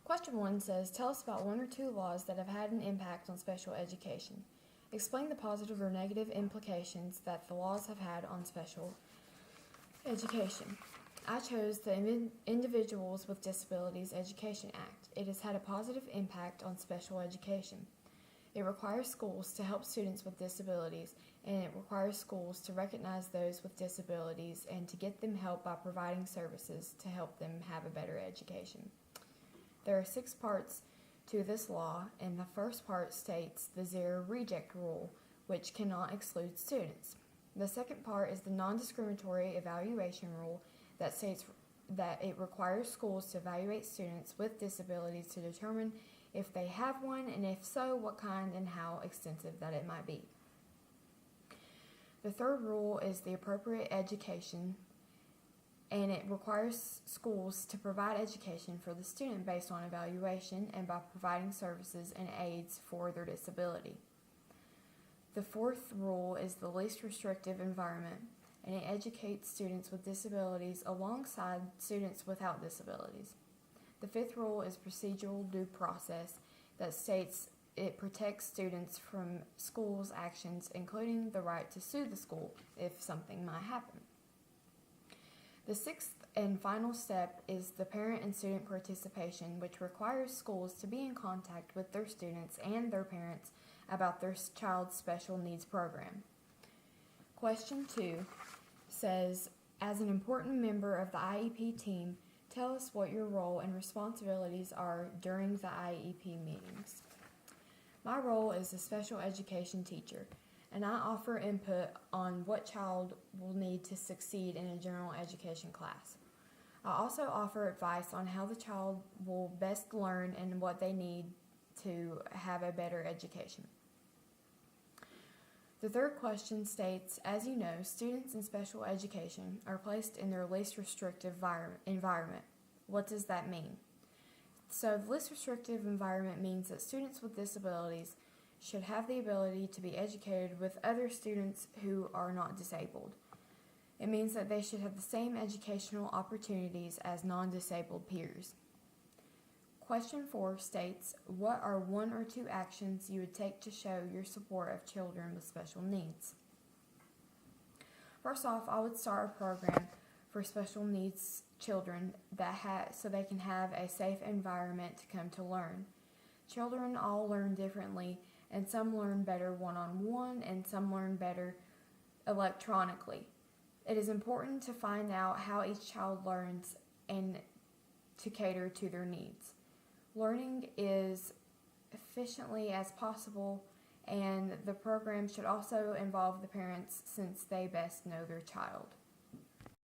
Question 1 says, tell us about one or two laws that have had an impact on special education. Explain the positive or negative implications that the laws have had on special education. I chose the Individuals with Disabilities Education Act. It has had a positive impact on special education. It requires schools to help students with disabilities, and it requires schools to recognize those with disabilities and to get them help by providing services to help them have a better education. There are 6 parts to this law, and the first part states the zero reject rule, which cannot exclude students. The second part is the non-discriminatory evaluation rule that states that it requires schools to evaluate students with disabilities to determine if they have one, and if so, what kind and how extensive that it might be. The third rule is the appropriate education, and it requires schools to provide education for the student based on evaluation and by providing services and aids for their disability. The fourth rule is the least restrictive environment, and it educates students with disabilities alongside students without disabilities. The fifth rule is procedural due process that states it protects students from schools' actions, including the right to sue the school if something might happen. The sixth and final step is the parent and student participation, which requires schools to be in contact with their students and their parents about their child's special needs program. Question 2 says, as an important member of the IEP team, tell us what your role and responsibilities are during the IEP meetings. My role is a special education teacher, and I offer input on what child will need to succeed in a general education class. I also offer advice on how the child will best learn and what they need to have a better education. The third question states, as you know, students in special education are placed in their least restrictive environment. What does that mean? So the least restrictive environment means that students with disabilities should have the ability to be educated with other students who are not disabled. It means that they should have the same educational opportunities as non-disabled peers. Question 4 states, what are one or two actions you would take to show your support of children with special needs? First off, I would start a program for special needs children so they can have a safe environment to come to learn. Children all learn differently, and some learn better one-on-one and some learn better electronically. It is important to find out how each child learns and to cater to their needs. Learning as efficiently as possible, and the program should also involve the parents since they best know their child.